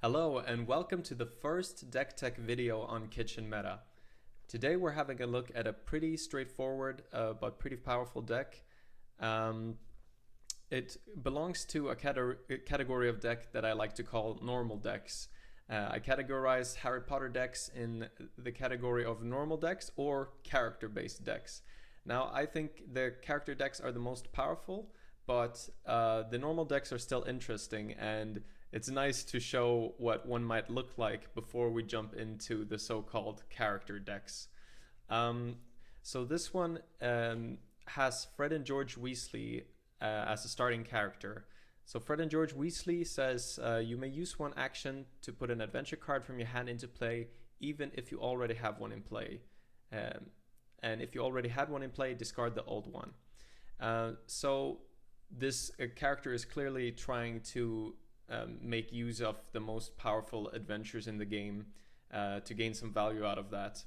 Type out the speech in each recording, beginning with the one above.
Hello and welcome to the first deck tech video on Kitchen Meta. Today we're having a look at a pretty straightforward but pretty powerful deck. It belongs to a category of deck that I like to call normal decks. I categorize Harry Potter decks in the category of normal decks or character-based decks. Now I think the character decks are the most powerful, but the normal decks are still interesting, and it's nice to show what one might look like before we jump into the so-called character decks. So this one has Fred and George Weasley as a starting character. So Fred and George Weasley says you may use one action to put an adventure card from your hand into play, even if you already have one in play. And if you already had one in play, discard the old one. So this character is clearly trying to make use of the most powerful adventures in the game to gain some value out of that.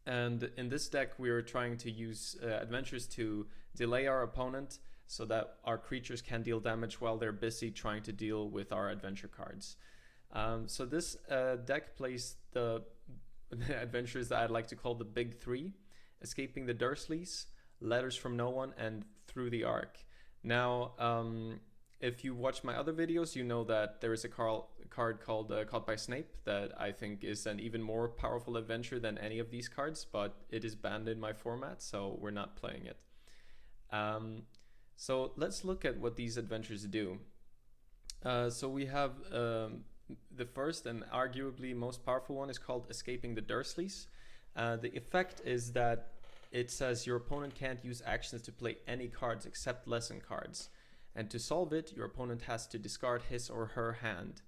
And in this deck, we are trying to use adventures to delay our opponent so that our creatures can deal damage while they're busy trying to deal with our adventure cards. So this deck plays the adventures that I'd like to call the big three: Escaping the Dursleys, Letters from No One, and Through the Arc. Now, if you watch my other videos, you know that there is a card called Caught by Snape that I think is an even more powerful adventure than any of these cards, but it is banned in my format, so we're not playing it. So let's look at what these adventures do. So we have the first and arguably most powerful one is called Escaping the Dursleys. The effect is that it says your opponent can't use actions to play any cards except lesson cards. And to solve it, your opponent has to discard his or her hand.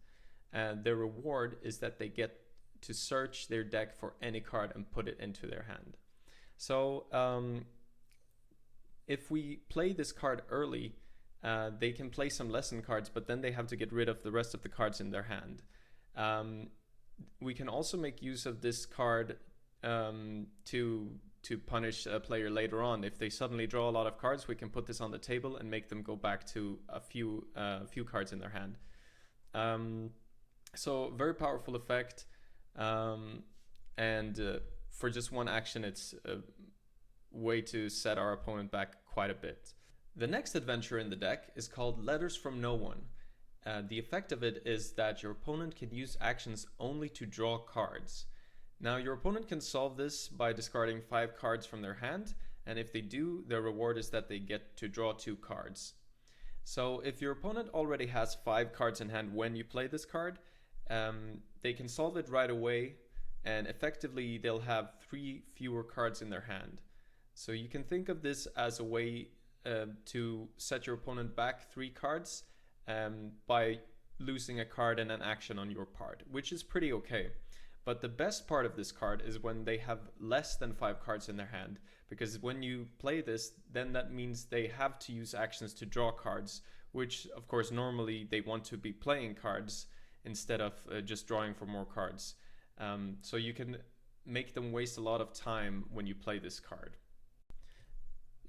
And the reward is that they get to search their deck for any card and put it into their hand. So if we play this card early, they can play some lesson cards, but then they have to get rid of the rest of the cards in their hand. We can also make use of this card to punish a player later on. If they suddenly draw a lot of cards, we can put this on the table and make them go back to a few cards in their hand. So very powerful effect, and for just one action, it's a way to set our opponent back quite a bit. The next adventure in the deck is called Letters from No One. The effect of it is that your opponent can use actions only to draw cards. Now, your opponent can solve this by discarding 5 cards from their hand, and if they do, their reward is that they get to draw 2 cards. So if your opponent already has 5 cards in hand when you play this card, they can solve it right away, and effectively they'll have 3 fewer cards in their hand. So you can think of this as a way to set your opponent back 3 cards by losing a card and an action on your part, which is pretty okay. But the best part of this card is when they have less than 5 cards in their hand, because when you play this, then that means they have to use actions to draw cards, which of course normally they want to be playing cards instead of just drawing for more cards. So you can make them waste a lot of time when you play this card.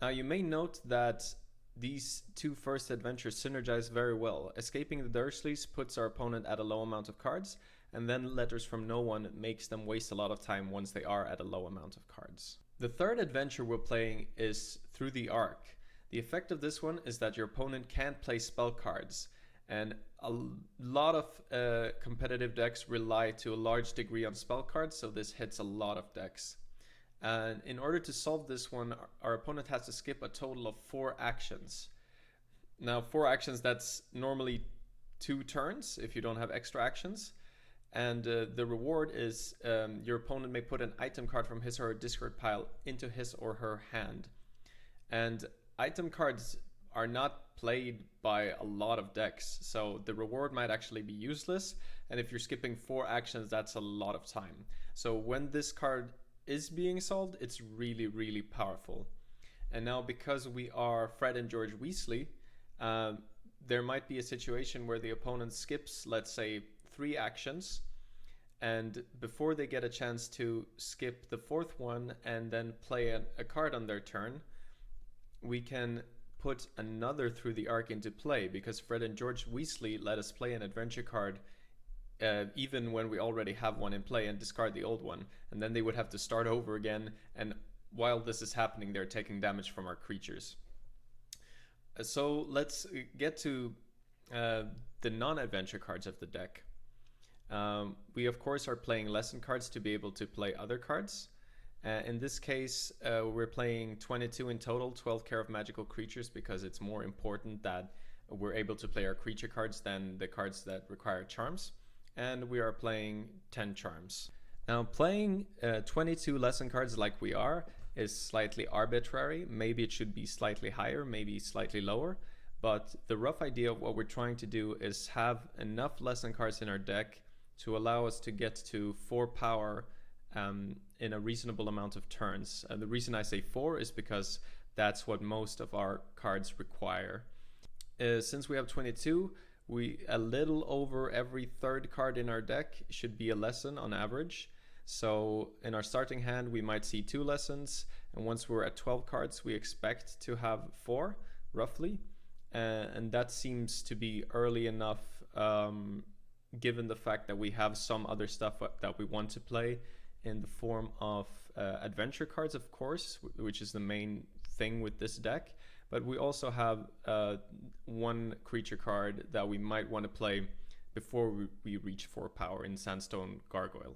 Now you may note that these 2 first adventures synergize very well. Escaping the Dursleys puts our opponent at a low amount of cards, and then Letters from No One makes them waste a lot of time once they are at a low amount of cards. The third adventure we're playing is Through the Arc. The effect of this one is that your opponent can't play spell cards, and a lot of competitive decks rely to a large degree on spell cards, so this hits a lot of decks. And in order to solve this one, our opponent has to skip a total of 4 actions. Now 4 actions, that's normally 2 turns if you don't have extra actions. And the reward is your opponent may put an item card from his or her discard pile into his or her hand. And item cards are not played by a lot of decks, so the reward might actually be useless. And if you're skipping 4 actions, that's a lot of time. So when this card is being solved, it's really, really powerful. And now because we are Fred and George Weasley, there might be a situation where the opponent skips, let's say, 3 actions, and before they get a chance to skip the 4th one and then play a card on their turn, we can put another Through the Arc into play, because Fred and George Weasley let us play an adventure card even when we already have one in play, and discard the old one. And then they would have to start over again. And while this is happening, they're taking damage from our creatures. So let's get to the non-adventure cards of the deck. We of course are playing lesson cards to be able to play other cards. In this case, we're playing 22 in total, 12 care of magical creatures, because it's more important that we're able to play our creature cards than the cards that require charms. And we are playing 10 charms. Now, playing 22 lesson cards like we are is slightly arbitrary. Maybe it should be slightly higher, maybe slightly lower. But the rough idea of what we're trying to do is have enough lesson cards in our deck to allow us to get to 4 power in a reasonable amount of turns. The reason I say 4 is because that's what most of our cards require. Since we have 22, a little over every third card in our deck should be a lesson on average. So in our starting hand, we might see 2 lessons, and once we're at 12 cards, we expect to have 4, roughly. And that seems to be early enough, given the fact that we have some other stuff that we want to play in the form of adventure cards, of course, which is the main thing with this deck. But we also have one creature card that we might want to play before we reach 4 power in Sandstone Gargoyle.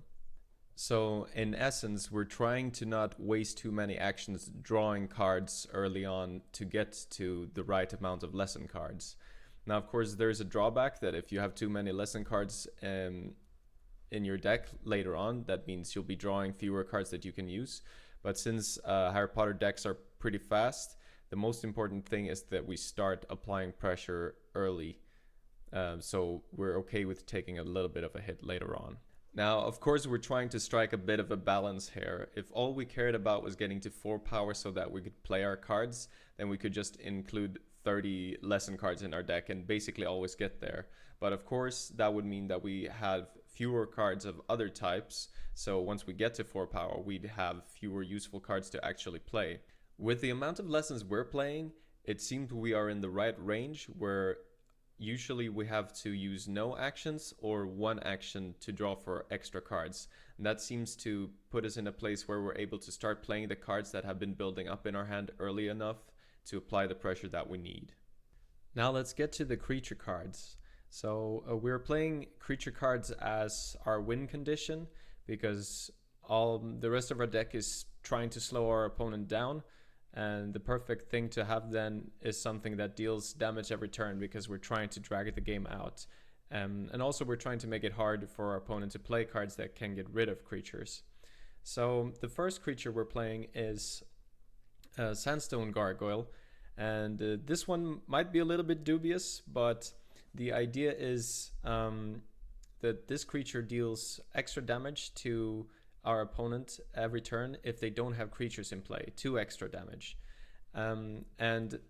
So in essence, we're trying to not waste too many actions drawing cards early on to get to the right amount of lesson cards. Now, of course, there's a drawback that if you have too many lesson cards in your deck later on, that means you'll be drawing fewer cards that you can use. But since Harry Potter decks are pretty fast, the most important thing is that we start applying pressure early. So we're okay with taking a little bit of a hit later on. Now, of course, we're trying to strike a bit of a balance here. If all we cared about was getting to 4 power so that we could play our cards, then we could just include 30 lesson cards in our deck and basically always get there. But of course, that would mean that we have fewer cards of other types. So once we get to 4 power, we'd have fewer useful cards to actually play. With the amount of lessons we're playing, it seems we are in the right range where usually we have to use no actions or 1 action to draw for extra cards. And that seems to put us in a place where we're able to start playing the cards that have been building up in our hand early enough to apply the pressure that we need. Now let's get to the creature cards. So we're playing creature cards as our win condition because all the rest of our deck is trying to slow our opponent down. And the perfect thing to have then is something that deals damage every turn because we're trying to drag the game out. And also we're trying to make it hard for our opponent to play cards that can get rid of creatures. So the first creature we're playing is Sandstone Gargoyle. And this one might be a little bit dubious, but the idea is that this creature deals extra damage to our opponent every turn if they don't have creatures in play, 2 extra damage. And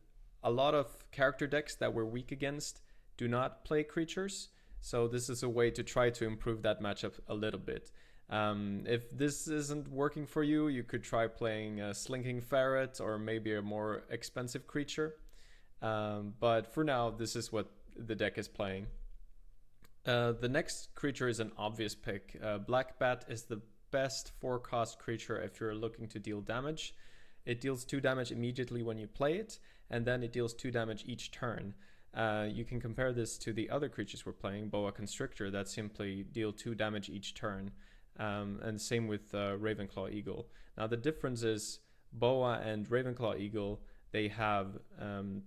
a lot of character decks that we're weak against do not play creatures, so this is a way to try to improve that matchup a little bit. If this isn't working for you, you could try playing a Slinking Ferret or maybe a more expensive creature. But for now, this is what the deck is playing. The next creature is an obvious pick. Black Bat is the best 4-cost creature if you're looking to deal damage. It deals 2 damage immediately when you play it, and then it deals 2 damage each turn. You can compare this to the other creatures we're playing, Boa Constrictor, that simply deal 2 damage each turn, and same with Ravenclaw Eagle. Now the difference is Boa and Ravenclaw Eagle, they have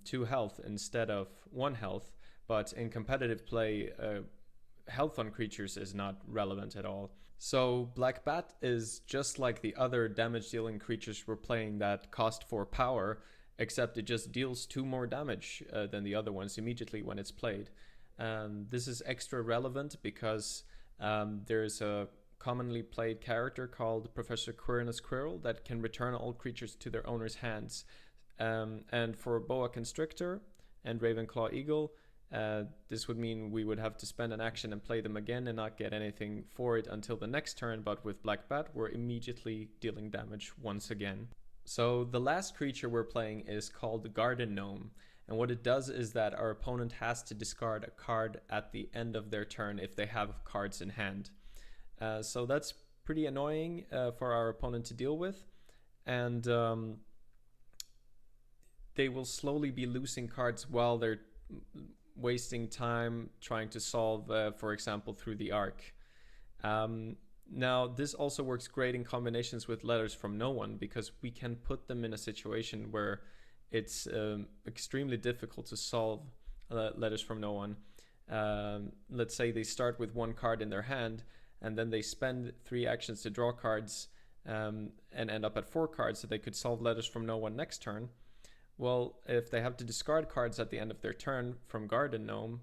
2 health instead of 1 health, but in competitive play, health on creatures is not relevant at all. So Black Bat is just like the other damage dealing creatures we're playing that cost 4 power, except it just deals 2 more damage than the other ones immediately when it's played. This is extra relevant because there's a commonly played character called Professor Quirinus Quirrell that can return all creatures to their owner's hands. And for Boa Constrictor and Ravenclaw Eagle, this would mean we would have to spend an action and play them again and not get anything for it until the next turn, but with Black Bat, we're immediately dealing damage once again. So the last creature we're playing is called the Garden Gnome, And what it does is that our opponent has to discard a card at the end of their turn if they have cards in hand. So that's pretty annoying for our opponent to deal with. And they will slowly be losing cards while they're wasting time trying to solve, for example, through the arc. Now, this also works great in combinations with letters from no one, because we can put them in a situation where it's extremely difficult to solve letters from no one. Let's say they start with one card in their hand, and then they spend 3 actions to draw cards and end up at 4 cards, so they could solve letters from no one next turn. Well, if they have to discard cards at the end of their turn from Garden Gnome,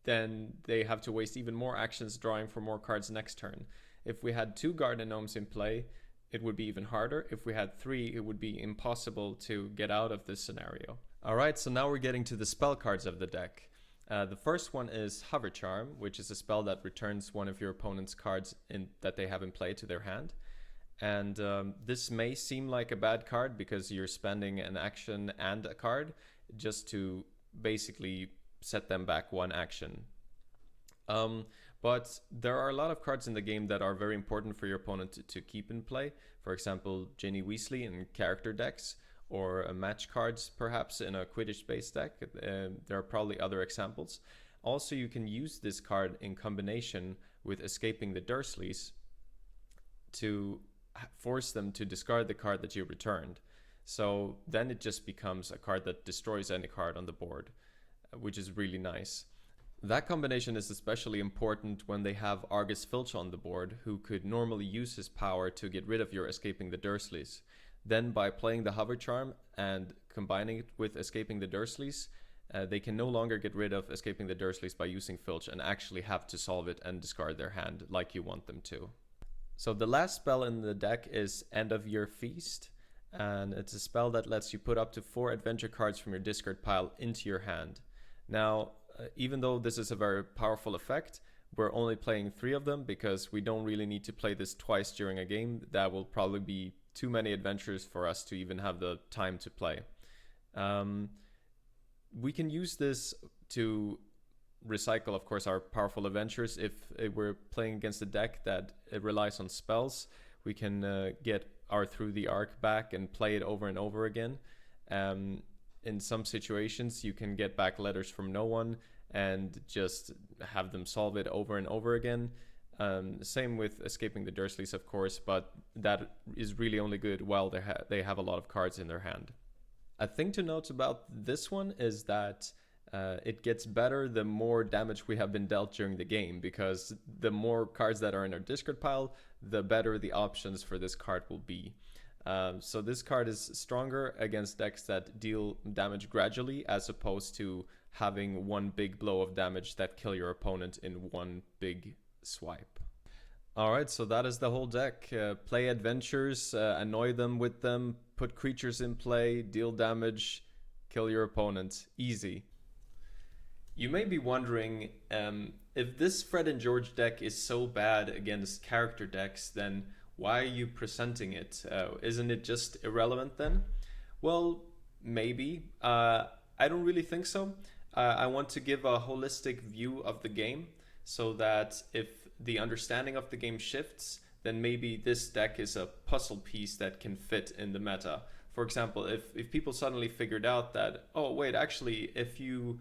then they have to waste even more actions drawing for more cards next turn. If we had 2 Garden Gnomes in play, it would be even harder. If we had 3, it would be impossible to get out of this scenario. All right, so now we're getting to the spell cards of the deck. The first one is Hover Charm, which is a spell that returns one of your opponent's cards that they have in play to their hand. And this may seem like a bad card because you're spending an action and a card just to basically set them back 1 action. But there are a lot of cards in the game that are very important for your opponent to keep in play. For example, Ginny Weasley in character decks, or match cards perhaps in a Quidditch-based deck. There are probably other examples. Also, you can use this card in combination with Escaping the Dursleys to force them to discard the card that you returned. So then it just becomes a card that destroys any card on the board, which is really nice. That combination is especially important when they have Argus Filch on the board, who could normally use his power to get rid of your Escaping the Dursleys. Then by playing the Hover Charm and combining it with Escaping the Dursleys, they can no longer get rid of Escaping the Dursleys by using Filch and actually have to solve it and discard their hand like you want them to. So the last spell in the deck is End of Year Feast, and it's a spell that lets you put up to 4 adventure cards from your discard pile into your hand. Now, even though this is a very powerful effect, we're only playing 3 of them because we don't really need to play this twice during a game. That will probably be too many adventures for us to even have the time to play. We can use this to recycle, of course, our powerful adventures. If we're playing against a deck that relies on spells, we can get our Through the Arc back and play it over and over again. In some situations, you can get back letters from no one and just have them solve it over and over again. Same with Escaping the Dursleys, of course, but that is really only good while they have a lot of cards in their hand. A thing to note about this one is that it gets better the more damage we have been dealt during the game, because the more cards that are in our discard pile, the better the options for this card will be. So this card is stronger against decks that deal damage gradually, as opposed to having one big blow of damage that kill your opponent in one big swipe. Alright, so that is the whole deck. Play adventures, annoy them with them, put creatures in play, deal damage, kill your opponent. Easy. You may be wondering, if this Fred and George deck is so bad against character decks, then why are you presenting it? Isn't it just irrelevant then? Well, maybe. I don't really think so. I want to give a holistic view of the game, so that if the understanding of the game shifts, then maybe this deck is a puzzle piece that can fit in the meta. For example, if people suddenly figured out that, oh wait, actually, if you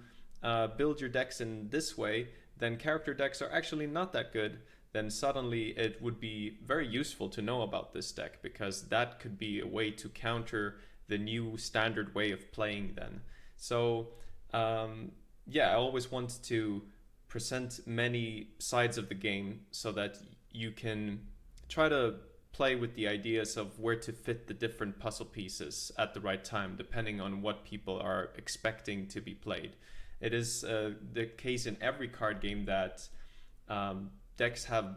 build your decks in this way, then character decks are actually not that good, then suddenly it would be very useful to know about this deck, because that could be a way to counter the new standard way of playing then. So yeah, I always want to present many sides of the game so that you can try to play with the ideas of where to fit the different puzzle pieces at the right time, depending on what people are expecting to be played. It is the case in every card game that decks have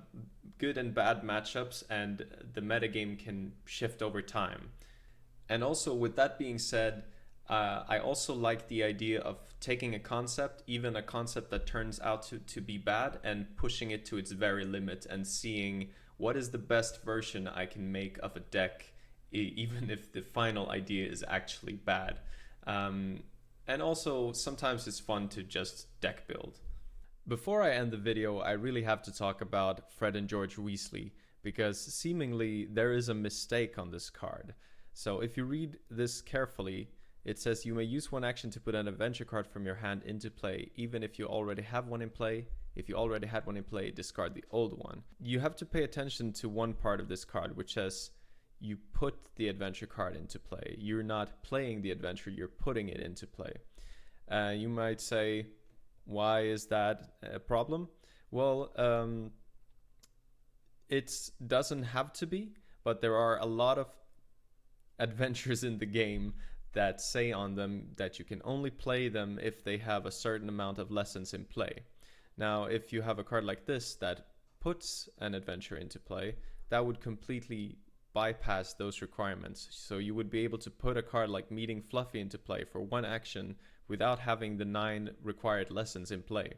good and bad matchups, and the metagame can shift over time. And also, with that being said, I also like the idea of taking a concept, even a concept that turns out to be bad, and pushing it to its very limit and seeing what is the best version I can make of a deck, even if the final idea is actually bad. And also, sometimes it's fun to just deck build. Before I end the video, I really have to talk about Fred and George Weasley, because seemingly there is a mistake on this card. So if you read this carefully, it says you may use one action to put an adventure card from your hand into play, even if you already have one in play. If you already had one in play, discard the old one. You have to pay attention to one part of this card, which says you put the adventure card into play. You're not playing the adventure, you're putting it into play. You might say, why is that a problem? Well, it doesn't have to be, but there are a lot of adventures in the game that say on them that you can only play them if they have a certain amount of lessons in play. Now, if you have a card like this that puts an adventure into play, that would completely bypass those requirements. So you would be able to put a card like Meeting Fluffy into play for one action without having the 9 required lessons in play.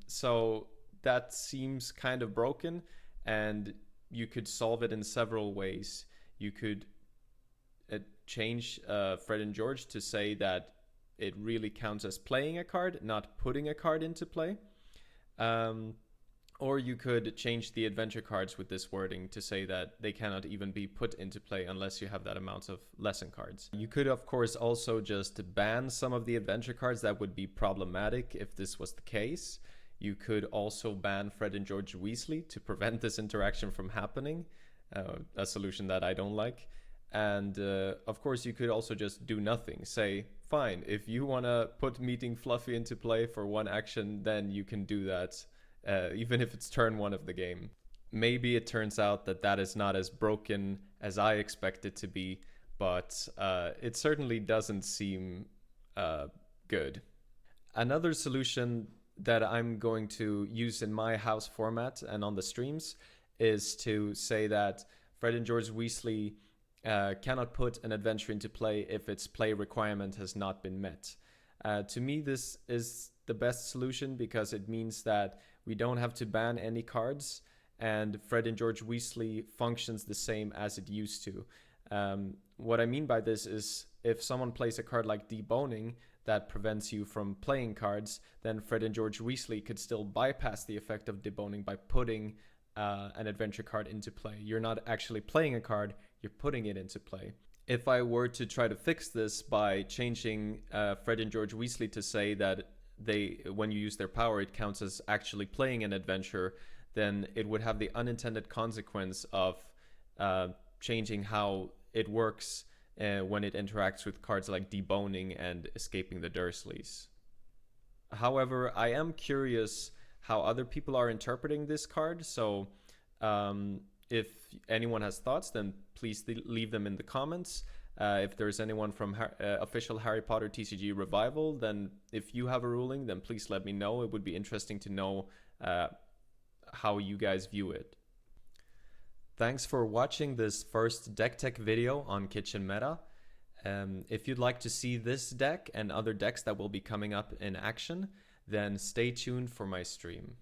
So that seems kind of broken, and you could solve it in several ways. You could change Fred and George to say that it really counts as playing a card, not putting a card into play. Or you could change the adventure cards with this wording to say that they cannot even be put into play unless you have that amount of lesson cards. You could, of course, also just ban some of the adventure cards. That would be problematic if this was the case. You could also ban Fred and George Weasley to prevent this interaction from happening, a solution that I don't like. And of course, you could also just do nothing. Say, fine, if you want to put Meeting Fluffy into play for one action, then you can do that, even if it's turn 1 of the game. Maybe it turns out that that is not as broken as I expect it to be, but it certainly doesn't seem good. Another solution that I'm going to use in my house format and on the streams is to say that Fred and George Weasley cannot put an adventure into play if its play requirement has not been met. To me, this is the best solution because it means that we don't have to ban any cards, and Fred and George Weasley functions the same as it used to. What I mean by this is if someone plays a card like Deboning that prevents you from playing cards, then Fred and George Weasley could still bypass the effect of Deboning by putting an adventure card into play. You're not actually playing a card, you're putting it into play. If I were to try to fix this by changing Fred and George Weasley to say that when you use their power, it counts as actually playing an adventure, then it would have the unintended consequence of changing how it works when it interacts with cards like Deboning and Escaping the Dursleys. However, I am curious how other people are interpreting this card, so if anyone has thoughts, then please leave them in the comments. If there's anyone from official Harry Potter TCG Revival, then if you have a ruling, then please let me know. It would be interesting to know how you guys view it. Thanks for watching this first deck tech video on Kitchen Meta. If you'd like to see this deck and other decks that will be coming up in action, then stay tuned for my stream.